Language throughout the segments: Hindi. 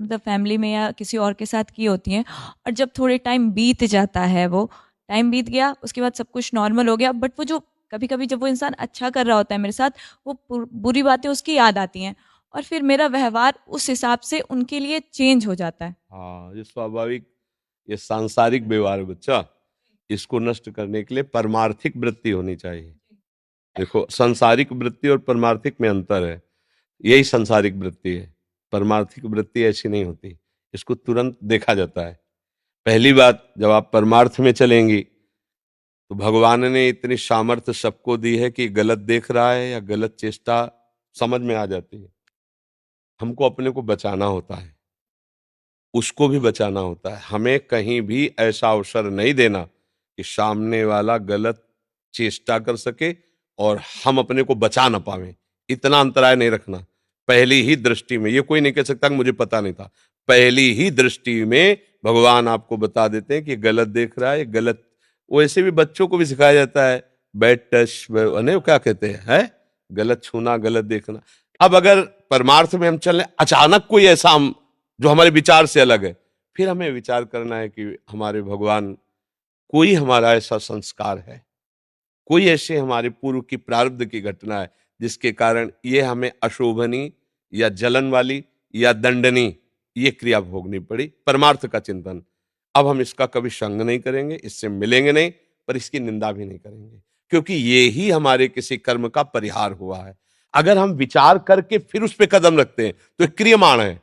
मतलब फैमिली में या किसी और के साथ की होती हैं, और जब थोड़े टाइम बीत जाता है, वो टाइम बीत गया, उसके बाद सब कुछ नॉर्मल हो गया, बट वो जो कभी कभी जब वो इंसान अच्छा कर रहा होता है मेरे साथ, वो बुरी बातें उसकी याद आती हैं, और फिर मेरा व्यवहार उस हिसाब से उनके लिए चेंज हो जाता है। हाँ, ये स्वाभाविक, ये सांसारिक व्यवहार है बच्चा। इसको नष्ट करने के लिए परमार्थिक वृत्ति होनी चाहिए। देखो, सांसारिक वृत्ति और परमार्थिक में अंतर है। यही सांसारिक वृत्ति है, परमार्थिक वृत्ति ऐसी नहीं होती। इसको तुरंत देखा जाता है। पहली बात, जब आप परमार्थ में चलेंगी तो भगवान ने इतनी सामर्थ्य सबको दी है कि गलत देख रहा है या गलत चेष्टा समझ में आ जाती है। हमको अपने को बचाना होता है, उसको भी बचाना होता है। हमें कहीं भी ऐसा अवसर नहीं देना कि सामने वाला गलत चेष्टा कर सके और हम अपने को बचा ना पावे। इतना अंतराय नहीं रखना। पहली ही दृष्टि में, ये कोई नहीं कह सकता कि मुझे पता नहीं था, पहली ही दृष्टि में भगवान आपको बता देते हैं कि गलत देख रहा है, गलत। वैसे भी बच्चों को भी सिखाया जाता है, बैड टच, अने क्या कहते हैं, है गलत छूना, गलत देखना। अब अगर परमार्थ में हम चलें, अचानक कोई ऐसा जो हमारे विचार से अलग है, फिर हमें विचार करना है कि हमारे भगवान, कोई हमारा ऐसा संस्कार है, कोई ऐसे हमारे पूर्व की प्रारब्ध की घटना है जिसके कारण ये हमें अशोभनी या जलन वाली या दंडनी ये क्रिया भोगनी पड़ी। परमार्थ का चिंतन। अब हम इसका कभी संग नहीं करेंगे, इससे मिलेंगे नहीं, पर इसकी निंदा भी नहीं करेंगे, क्योंकि ये ही हमारे किसी कर्म का परिहार हुआ है। अगर हम विचार करके फिर उस पर कदम रखते हैं तो ये क्रियमाण है।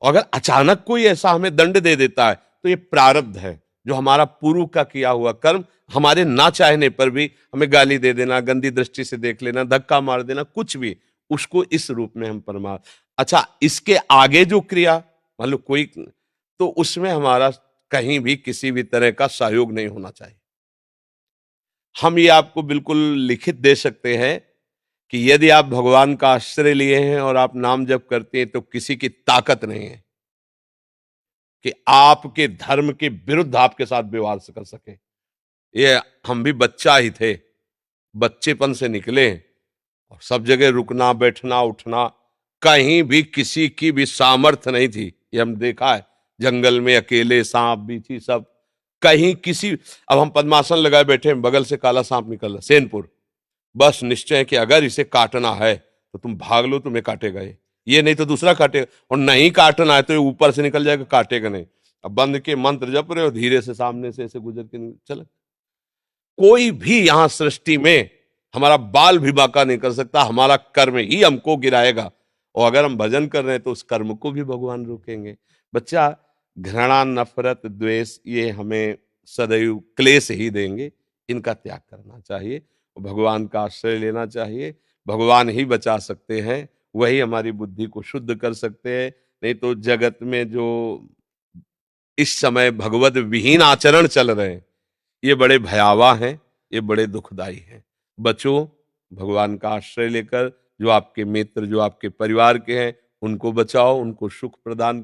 और अगर अचानक कोई ऐसा हमें दंड दे देता है तो ये प्रारब्ध है, जो हमारा पूर्व का किया हुआ कर्म, हमारे ना चाहने पर भी हमें गाली दे देना, गंदी दृष्टि से देख लेना, धक्का मार देना, कुछ भी, उसको इस रूप में हम अच्छा, इसके आगे जो क्रिया, मान लो कोई, तो उसमें हमारा कहीं भी किसी भी तरह का सहयोग नहीं होना चाहिए। हम ये आपको बिल्कुल लिखित दे सकते हैं कि यदि आप भगवान का आश्रय लिए हैं और आप नाम जप करते हैं तो किसी की ताकत नहीं है कि आपके धर्म के विरुद्ध आपके साथ व्यवहार कर सके। ये, हम भी बच्चा ही थे, बच्चेपन से निकले, और सब जगह रुकना, बैठना, उठना, कहीं भी किसी की भी सामर्थ्य नहीं थी। ये हम देखा है, जंगल में अकेले, सांप बीछी सब, कहीं किसी। अब हम पद्मासन लगाए बैठे, बगल से काला सांप निकल रहा, सेनपुर, बस निश्चय है कि अगर इसे काटना है तो तुम भाग लो, तुम्हें काटेगा ये नहीं तो दूसरा काटेगा, और नहीं काटना है तो ये ऊपर से निकल जाएगा, काटेगा नहीं। अब बंद के मंत्र जप रहे हो, धीरे से सामने से ऐसे गुजर के चले। कोई भी यहां सृष्टि में हमारा बाल भी बांका नहीं कर सकता, हमारा कर्म ही हमको गिराएगा। और अगर हम भजन कर रहे हैं तो उस कर्म को भी भगवान रोकेंगे। बच्चा, घृणा, नफरत, द्वेष, ये हमें सदैव क्लेश ही देंगे। इनका त्याग करना चाहिए, भगवान का आश्रय लेना चाहिए। भगवान ही बचा सकते हैं, वही हमारी बुद्धि को शुद्ध कर सकते हैं। नहीं तो जगत में जो इस समय भगवत विहीन आचरण चल रहे हैं, ये बड़े भयावह हैं, ये बड़े दुखदाई हैं। बचो, भगवान का आश्रय लेकर। जो आपके मित्र, जो आपके परिवार के हैं, उनको बचाओ, उनको सुख प्रदान